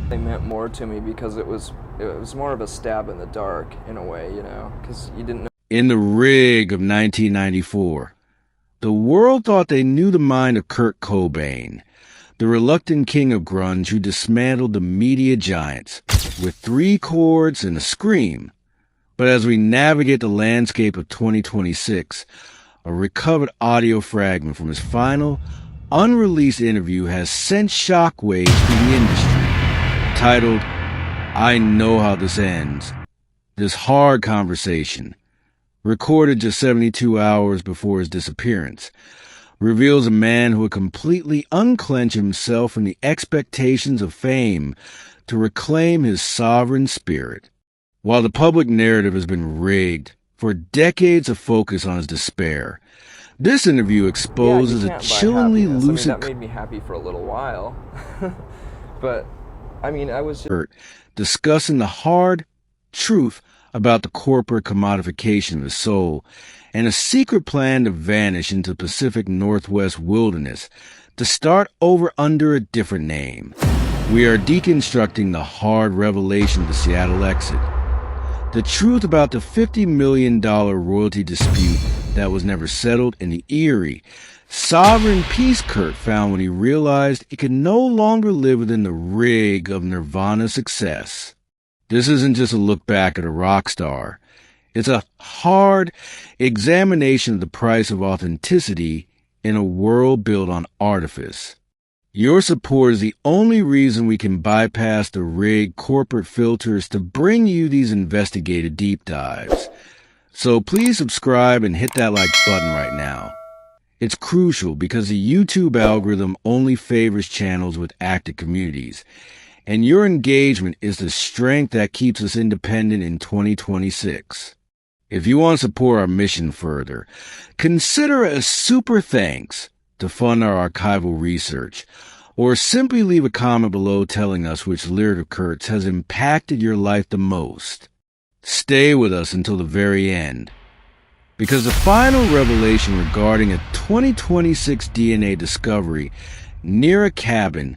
They meant more to me because it was more of a stab in the dark in a way, because you didn't know. In the rig of 1994, the world thought they knew the mind of Kurt Cobain, the reluctant king of grunge who dismantled the media giants with 3 chords and a scream. But as we navigate the landscape of 2026, a recovered audio fragment from his final, unreleased interview has sent shockwaves through the industry. Titled, "I Know How This Ends," this hard conversation, recorded just 72 hours before his disappearance, reveals a man who would completely unclench himself from the expectations of fame to reclaim his sovereign spirit. While the public narrative has been rigged for decades of focus on his despair, this interview exposes a chillingly lucid... that made me happy for a little while. But, I was just... discussing the hard truth about the corporate commodification of the soul and a secret plan to vanish into the Pacific Northwest wilderness to start over under a different name. We are deconstructing the hard revelation of the Seattle exit, the truth about the $50 million royalty dispute that was never settled, and the eerie, sovereign peace Kurt found when he realized he could no longer live within the rig of Nirvana success. This isn't just a look back at a rock star. It's a hard examination of the price of authenticity in a world built on artifice. Your support is the only reason we can bypass the rigged corporate filters to bring you these investigative deep dives. So please subscribe and hit that like button right now. It's crucial because the YouTube algorithm only favors channels with active communities, and your engagement is the strength that keeps us independent in 2026. If you want to support our mission further, consider a super thanks to fund our archival research, or simply leave a comment below telling us which lyric of Kurt's has impacted your life the most. Stay with us until the very end, because the final revelation regarding a 2026 DNA discovery near a cabin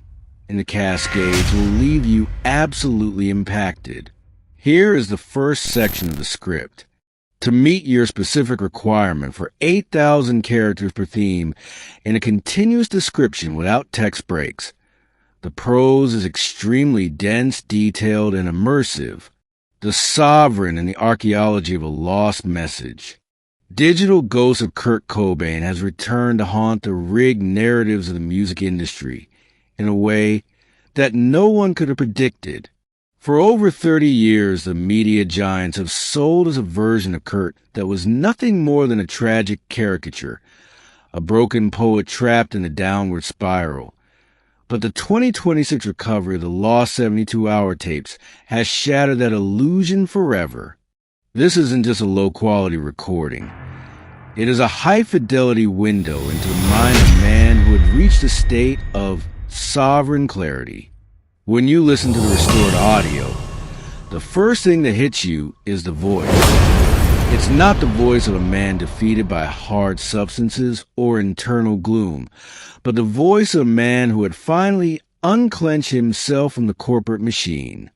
in the Cascades will leave you absolutely impacted. Here is the first section of the script. To meet your specific requirement for 8,000 characters per theme in a continuous description without text breaks, the prose is extremely dense, detailed, and immersive. The sovereign and the archaeology of a lost message. Digital ghost of Kurt Cobain has returned to haunt the rigged narratives of the music industry in a way that no one could have predicted. For over 30 years, the media giants have sold us a version of Kurt that was nothing more than a tragic caricature, a broken poet trapped in a downward spiral. But the 2026 recovery of the lost 72-hour tapes has shattered that illusion forever. This isn't just a low-quality recording. It is a high-fidelity window into the mind of a man who had reached a state of sovereign clarity. When you listen to the restored audio, the first thing that hits you is the voice. It's not the voice of a man defeated by hard substances or internal gloom, but the voice of a man who had finally unclenched himself from the corporate machine.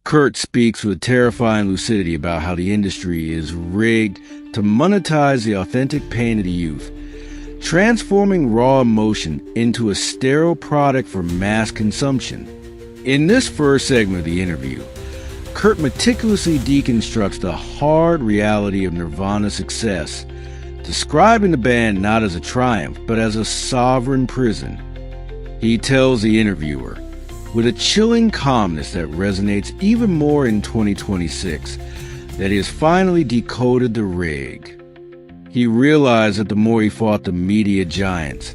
Kurt speaks with terrifying lucidity about how the industry is rigged to monetize the authentic pain of the youth, transforming raw emotion into a sterile product for mass consumption. In this first segment of the interview, Kurt meticulously deconstructs the hard reality of Nirvana's success, describing the band not as a triumph, but as a sovereign prison. He tells the interviewer, with a chilling calmness that resonates even more in 2026, that he has finally decoded the rig. He realized that the more he fought the media giants,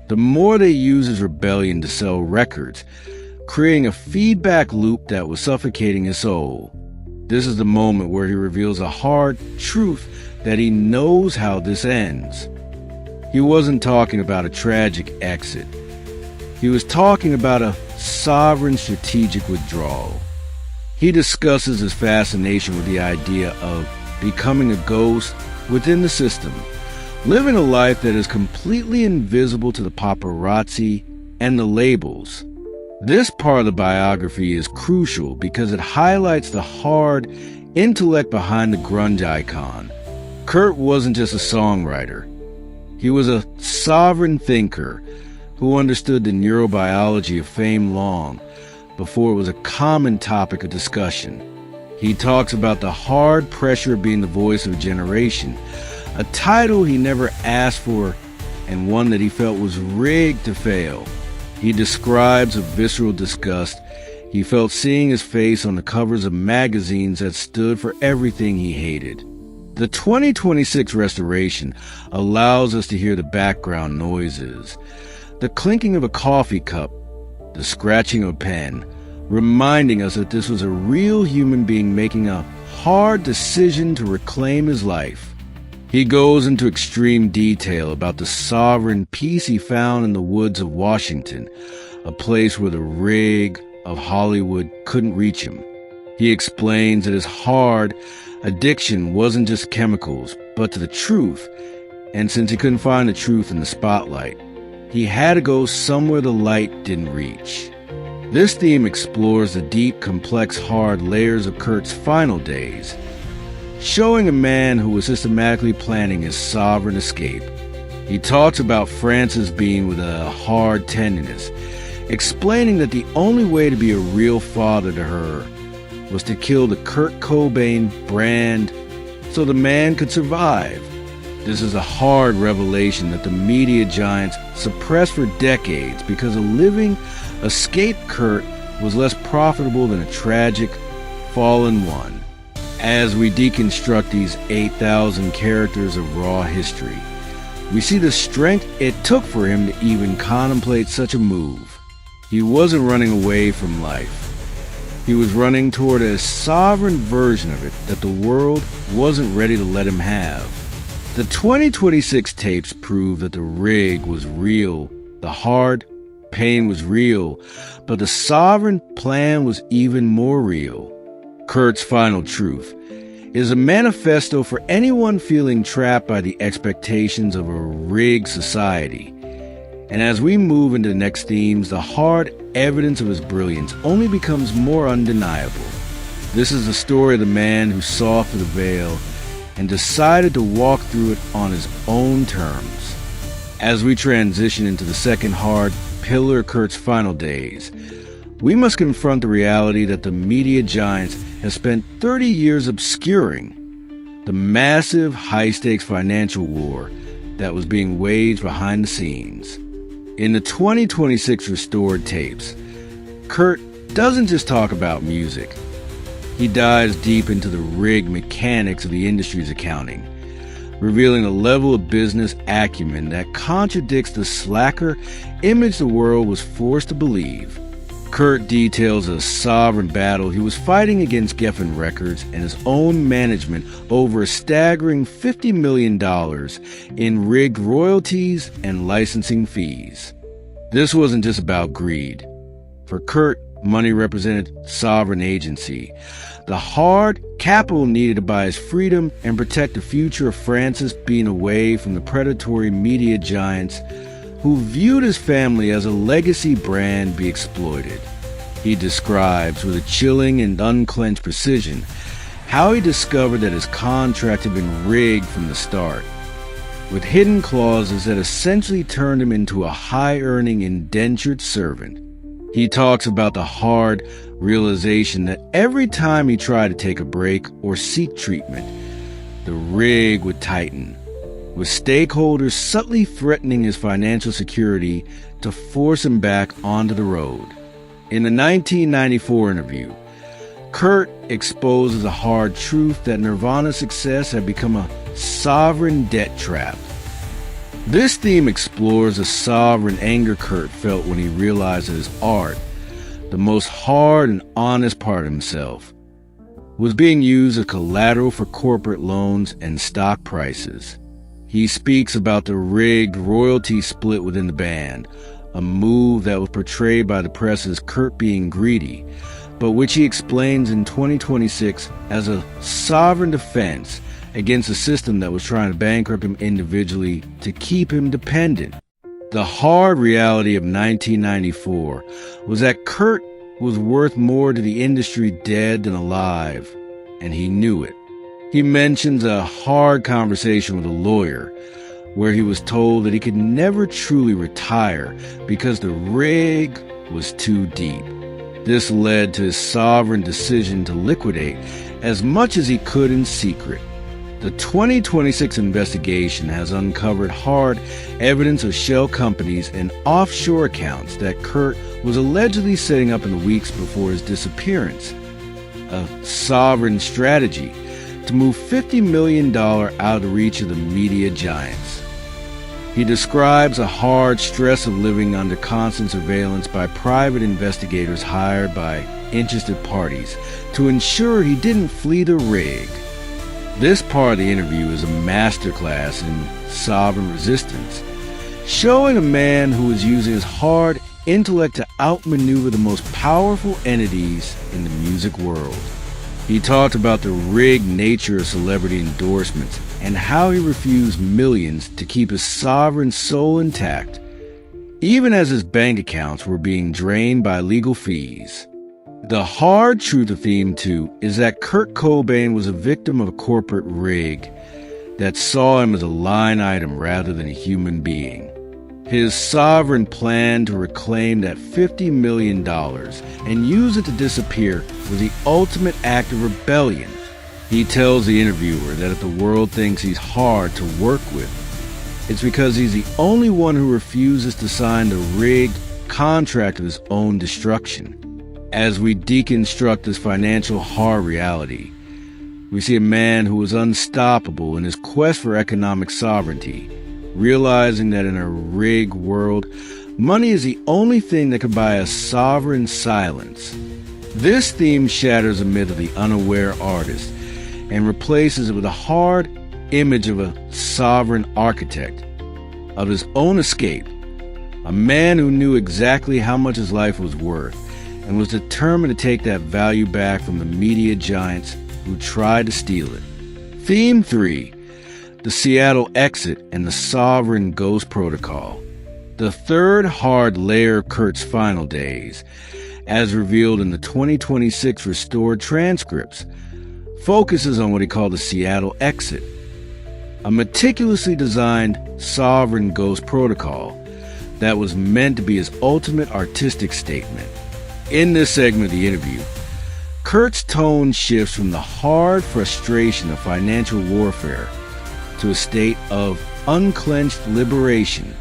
the more they used his rebellion to sell records, creating a feedback loop that was suffocating his soul. This is the moment where he reveals a hard truth that he knows how this ends. He wasn't talking about a tragic exit. He was talking about a sovereign strategic withdrawal. He discusses his fascination with the idea of becoming a ghost within the system, living a life that is completely invisible to the paparazzi and the labels. This part of the biography is crucial because it highlights the hard intellect behind the grunge icon. Kurt wasn't just a songwriter. He was a sovereign thinker who understood the neurobiology of fame long before it was a common topic of discussion. He talks about the hard pressure of being the voice of a generation, a title he never asked for and one that he felt was rigged to fail. He describes a visceral disgust he felt seeing his face on the covers of magazines that stood for everything he hated. The 2026 restoration allows us to hear the background noises, the clinking of a coffee cup, the scratching of a pen, reminding us that this was a real human being making a hard decision to reclaim his life. He goes into extreme detail about the sovereign peace he found in the woods of Washington, a place where the rig of Hollywood couldn't reach him. He explains that his hard addiction wasn't just chemicals, but to the truth, and since he couldn't find the truth in the spotlight, he had to go somewhere the light didn't reach. This theme explores the deep, complex, hard layers of Kurt's final days, showing a man who was systematically planning his sovereign escape. He talks about Frances being with a hard tenderness, explaining that the only way to be a real father to her was to kill the Kurt Cobain brand so the man could survive. This is a hard revelation that the media giants suppressed for decades because a living, escaped Kurt was less profitable than a tragic, fallen one. As we deconstruct these 8,000 characters of raw history, we see the strength it took for him to even contemplate such a move. He wasn't running away from life. He was running toward a sovereign version of it that the world wasn't ready to let him have. The 2026 tapes prove that the rig was real, the hard pain was real, but the sovereign plan was even more real. Kurt's Final Truth is a manifesto for anyone feeling trapped by the expectations of a rigged society. And as we move into the next themes, the hard evidence of his brilliance only becomes more undeniable. This is the story of the man who saw through the veil and decided to walk through it on his own terms. As we transition into the second hard pillar of Kurt's final days, we must confront the reality that the media giants have spent 30 years obscuring the massive, high-stakes financial war that was being waged behind the scenes. In the 2026 restored tapes, Kurt doesn't just talk about music. He dives deep into the rigged mechanics of the industry's accounting, revealing a level of business acumen that contradicts the slacker image the world was forced to believe. Kurt details a sovereign battle he was fighting against Geffen Records and his own management over a staggering $50 million in rigged royalties and licensing fees. This wasn't just about greed. For Kurt, money represented sovereign agency, the hard capital needed to buy his freedom and protect the future of Francis being away from the predatory media giants who viewed his family as a legacy brand be exploited. He describes with a chilling and unclenched precision how he discovered that his contract had been rigged from the start, with hidden clauses that essentially turned him into a high-earning indentured servant. He talks about the hard realization that every time he tried to take a break or seek treatment, the rig would tighten, with stakeholders subtly threatening his financial security to force him back onto the road. In the 1994 interview, Kurt exposes a hard truth that Nirvana's success had become a sovereign debt trap. This theme explores the sovereign anger Kurt felt when he realized that his art, the most hard and honest part of himself, was being used as collateral for corporate loans and stock prices. He speaks about the rigged royalty split within the band, a move that was portrayed by the press as Kurt being greedy, but which he explains in 2026 as a sovereign defense against a system that was trying to bankrupt him individually to keep him dependent. The hard reality of 1994 was that Kurt was worth more to the industry dead than alive, and he knew it. He mentions a hard conversation with a lawyer where he was told that he could never truly retire because the rig was too deep. This led to his sovereign decision to liquidate as much as he could in secret. The 2026 investigation has uncovered hard evidence of shell companies and offshore accounts that Kurt was allegedly setting up in the weeks before his disappearance. A sovereign strategy to move $50 million out of the reach of the media giants. He describes a hard stress of living under constant surveillance by private investigators hired by interested parties to ensure he didn't flee the rig. This part of the interview is a masterclass in sovereign resistance, showing a man who is using his hard intellect to outmaneuver the most powerful entities in the music world. He talked about the rigged nature of celebrity endorsements and how he refused millions to keep his sovereign soul intact, even as his bank accounts were being drained by legal fees. The hard truth of Theme 2 is that Kurt Cobain was a victim of a corporate rig that saw him as a line item rather than a human being. His sovereign plan to reclaim that $50 million and use it to disappear was the ultimate act of rebellion. He tells the interviewer that if the world thinks he's hard to work with, it's because he's the only one who refuses to sign the rigged contract of his own destruction. As we deconstruct this financial hard reality, we see a man who was unstoppable in his quest for economic sovereignty, realizing that in a rigged world, money is the only thing that can buy a sovereign silence. This theme shatters the myth of the unaware artist and replaces it with a hard image of a sovereign architect, of his own escape, a man who knew exactly how much his life was worth and was determined to take that value back from the media giants who tried to steal it. Theme 3, the Seattle exit and the sovereign ghost protocol. The third hard layer of Kurt's final days, as revealed in the 2026 restored transcripts, focuses on what he called the Seattle exit, a meticulously designed sovereign ghost protocol that was meant to be his ultimate artistic statement. In this segment of the interview, Kurt's tone shifts from the hard frustration of financial warfare to a state of unclenched liberation.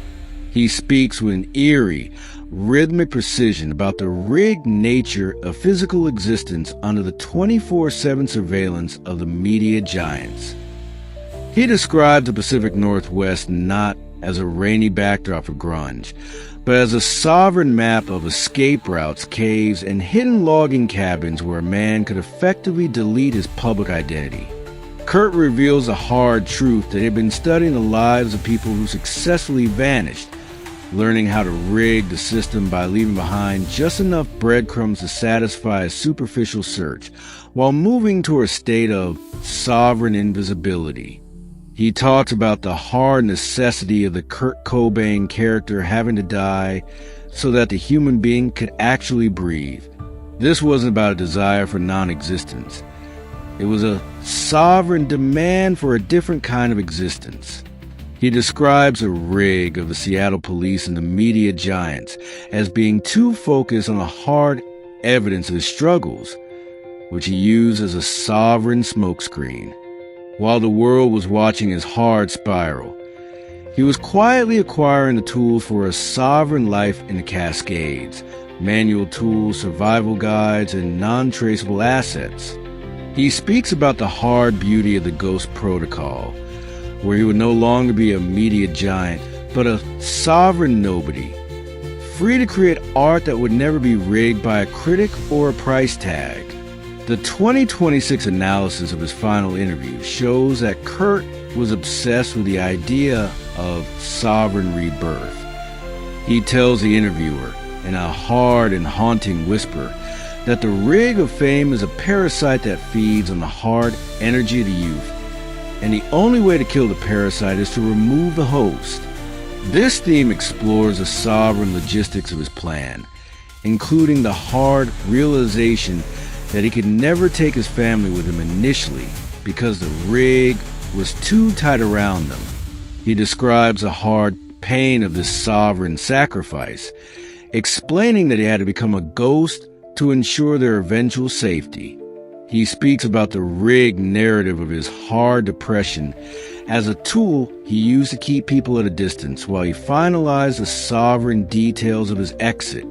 He speaks with an eerie, rhythmic precision about the rigged nature of physical existence under the 24/7 surveillance of the media giants. He described the Pacific Northwest not as a rainy backdrop for grunge, but as a sovereign map of escape routes, caves, and hidden logging cabins where a man could effectively delete his public identity. Kurt reveals a hard truth that he had been studying the lives of people who successfully vanished, learning how to rig the system by leaving behind just enough breadcrumbs to satisfy a superficial search, while moving to a state of sovereign invisibility. He talks about the hard necessity of the Kurt Cobain character having to die so that the human being could actually breathe. This wasn't about a desire for non-existence. It was a sovereign demand for a different kind of existence. He describes a rig of the Seattle police and the media giants as being too focused on the hard evidence of his struggles, which he used as a sovereign smokescreen. While the world was watching his hard spiral, he was quietly acquiring the tools for a sovereign life in the Cascades, manual tools, survival guides, and non-traceable assets. He speaks about the hard beauty of the Ghost Protocol, where he would no longer be a media giant, but a sovereign nobody, free to create art that would never be rigged by a critic or a price tag. The 2026 analysis of his final interview shows that Kurt was obsessed with the idea of sovereign rebirth. He tells the interviewer, in a hard and haunting whisper, that the rig of fame is a parasite that feeds on the hard energy of the youth, and the only way to kill the parasite is to remove the host. This theme explores the sovereign logistics of his plan, including the hard realization that he could never take his family with him initially because the rig was too tight around them. He describes the hard pain of this sovereign sacrifice, explaining that he had to become a ghost to ensure their eventual safety. He speaks about the rig narrative of his hard depression as a tool he used to keep people at a distance while he finalized the sovereign details of his exit.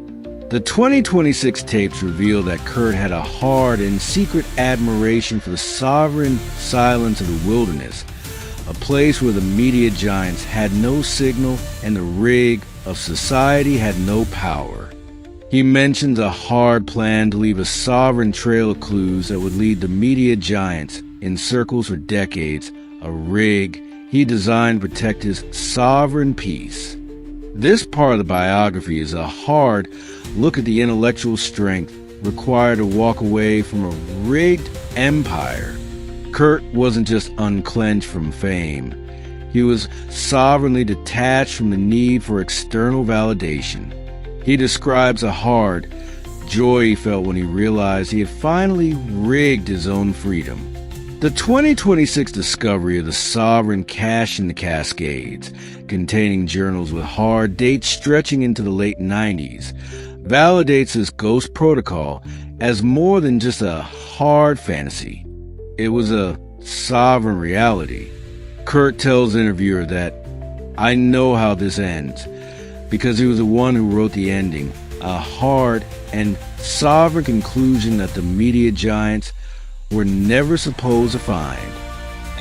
The 2026 tapes reveal that Kurt had a hard and secret admiration for the sovereign silence of the wilderness, a place where the media giants had no signal and the rig of society had no power. He mentions a hard plan to leave a sovereign trail of clues that would lead the media giants in circles for decades, a rig he designed to protect his sovereign peace. This part of the biography is a hard look at the intellectual strength required to walk away from a rigged empire. Kurt wasn't just unclenched from fame. He was sovereignly detached from the need for external validation. He describes a hard joy he felt when he realized he had finally rigged his own freedom. The 2026 discovery of the sovereign cache in the Cascades, containing journals with hard dates stretching into the late 90s, validates this ghost protocol as more than just a hard fantasy. It was a sovereign reality. Kurt tells the interviewer that, "I know how this ends, because he was the one who wrote the ending, a hard and sovereign conclusion that the media giants were never supposed to find."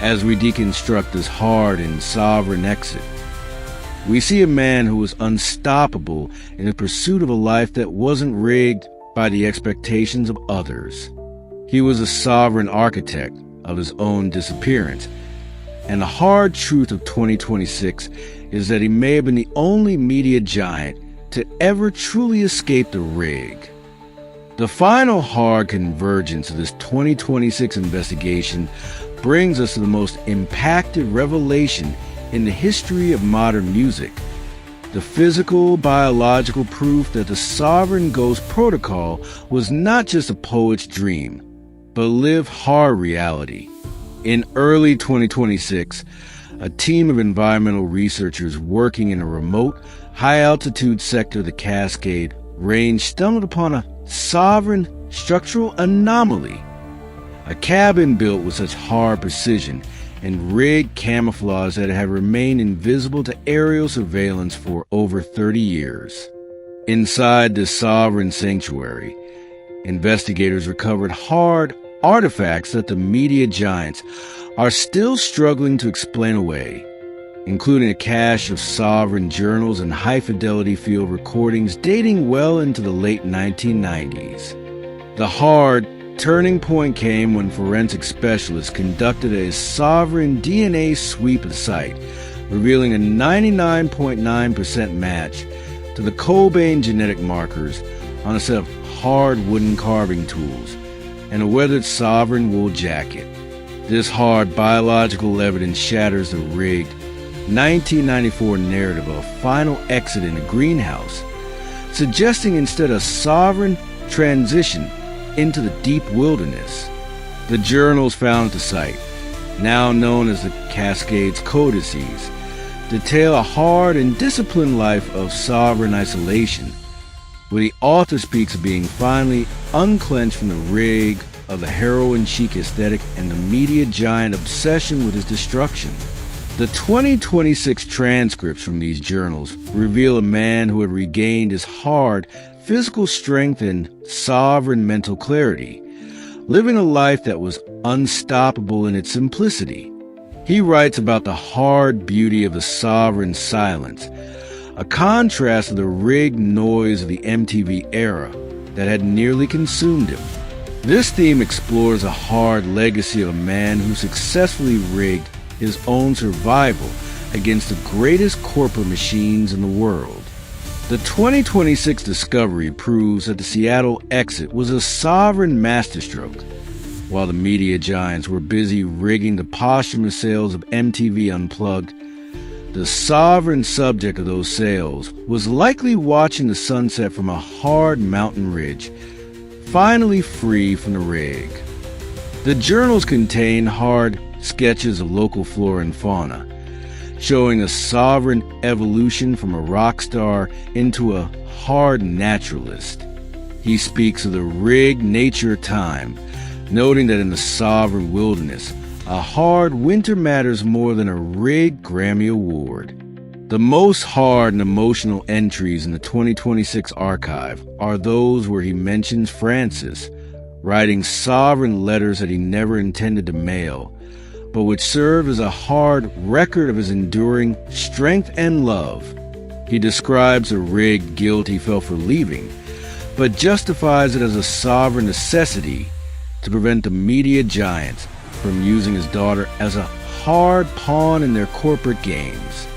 As we deconstruct this hard and sovereign exit, we see a man who was unstoppable in the pursuit of a life that wasn't rigged by the expectations of others. He was a sovereign architect of his own disappearance, and the hard truth of 2026 is that he may have been the only media giant to ever truly escape the rig. The final hard convergence of this 2026 investigation brings us to the most impactful revelation in the history of modern music: the physical, biological proof that the Sovereign Ghost Protocol was not just a poet's dream, but a lived hard reality. In early 2026, a team of environmental researchers working in a remote, high-altitude sector of the Cascade Range stumbled upon a sovereign structural anomaly. A cabin built with such hard precision and rigged camouflage that it had remained invisible to aerial surveillance for over 30 years. Inside this sovereign sanctuary, investigators recovered hard artifacts that the media giants are still struggling to explain away, including a cache of sovereign journals and high-fidelity field recordings dating well into the late 1990s. The hard turning point came when forensic specialists conducted a sovereign DNA sweep of the site, revealing a 99.9% match to the Cobain genetic markers on a set of hard wooden carving tools and a weathered sovereign wool jacket. This hard biological evidence shatters the rigged 1994 narrative of a final exit in a greenhouse, suggesting instead a sovereign transition into the deep wilderness. The journals found at the site, now known as the Cascades Codices, detail a hard and disciplined life of sovereign isolation, where the author speaks of being finally unclenched from the rig of the heroin chic aesthetic and the media giant obsession with his destruction. The 2026 transcripts from these journals reveal a man who had regained his hard physical strength and sovereign mental clarity, living a life that was unstoppable in its simplicity. He writes about the hard beauty of the sovereign silence, a contrast to the rigged noise of the MTV era that had nearly consumed him. This theme explores a hard legacy of a man who successfully rigged his own survival against the greatest corporate machines in the world. The 2026 discovery proves that the Seattle exit was a sovereign masterstroke. While the media giants were busy rigging the posthumous sales of MTV Unplugged, The sovereign subject of those sails was likely watching the sunset from a hard mountain ridge, finally free from the rig. The journals contain hard sketches of local flora and fauna, showing a sovereign evolution from a rock star into a hard naturalist. He speaks of the rigged nature of time, noting that in the sovereign wilderness, a hard winter matters more than a rigged Grammy Award. The most hard and emotional entries in the 2026 archive are those where he mentions Francis, writing sovereign letters that he never intended to mail, but which serve as a hard record of his enduring strength and love. He describes the rigged guilt he felt for leaving, but justifies it as a sovereign necessity to prevent the media giants from using his daughter as a hard pawn in their corporate games.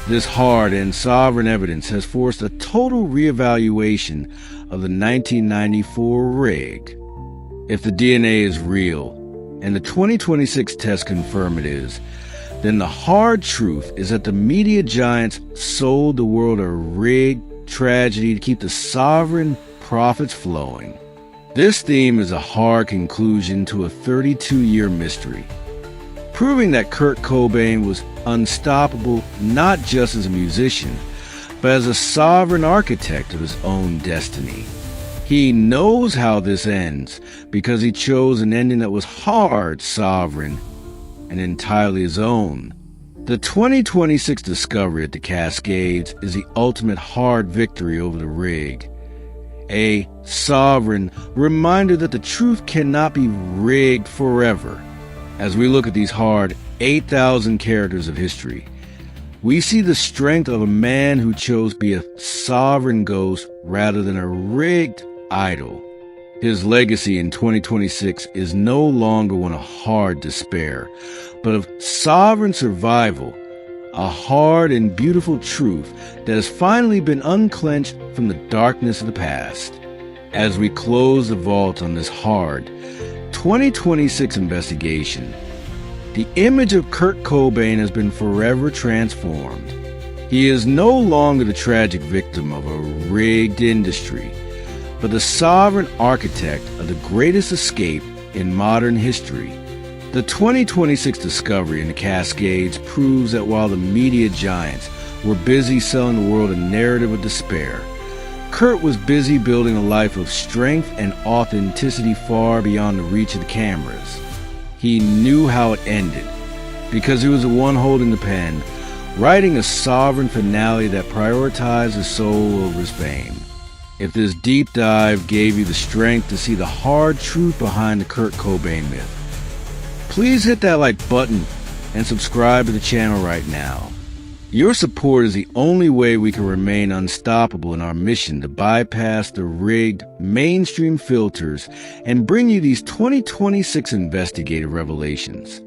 This hard and sovereign evidence has forced a total reevaluation of the 1994 rig. If the DNA is real, and the 2026 tests confirm it is, then the hard truth is that the media giants sold the world a rigged tragedy to keep the sovereign profits flowing. This theme is a hard conclusion to a 32-year mystery, proving that Kurt Cobain was unstoppable not just as a musician, but as a sovereign architect of his own destiny. He knows how this ends because he chose an ending that was hard, sovereign, and entirely his own. The 2026 discovery at the Cascades is the ultimate hard victory over the rig. A sovereign reminder that the truth cannot be rigged forever. As we look at these hard 8,000 characters of history, we see the strength of a man who chose to be a sovereign ghost rather than a rigged idol. His legacy in 2026 is no longer one of hard despair, but of sovereign survival, a hard and beautiful truth that has finally been unclenched from the darkness of the past. As we close the vault on this hard 2026 investigation, the image of Kurt Cobain has been forever transformed. He is no longer the tragic victim of a rigged industry, but the sovereign architect of the greatest escape in modern history. The 2026 discovery in the Cascades proves that while the media giants were busy selling the world a narrative of despair, Kurt was busy building a life of strength and authenticity far beyond the reach of the cameras. He knew how it ended, because he was the one holding the pen, writing a sovereign finale that prioritized his soul over his fame. If this deep dive gave you the strength to see the hard truth behind the Kurt Cobain myth, please hit that like button and subscribe to the channel right now. Your support is the only way we can remain unstoppable in our mission to bypass the rigged mainstream filters and bring you these 2026 investigative revelations.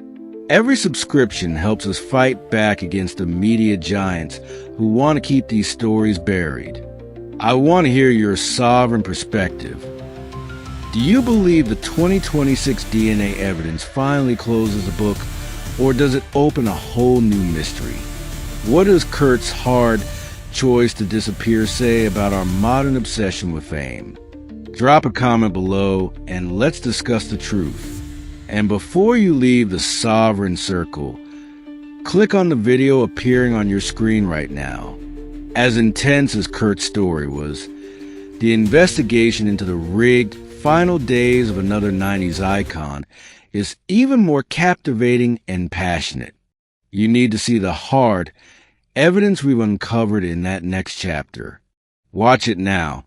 Every subscription helps us fight back against the media giants who want to keep these stories buried. I want to hear your sovereign perspective. Do you believe the 2026 DNA evidence finally closes the book, or does it open a whole new mystery? What does Kurt's hard choice to disappear say about our modern obsession with fame? Drop a comment below and let's discuss the truth. And before you leave the sovereign circle, click on the video appearing on your screen right now. As intense as Kurt's story was, the investigation into the rigged final days of another 90s icon is even more captivating and passionate. You need to see the hard evidence we've uncovered in that next chapter. Watch it now.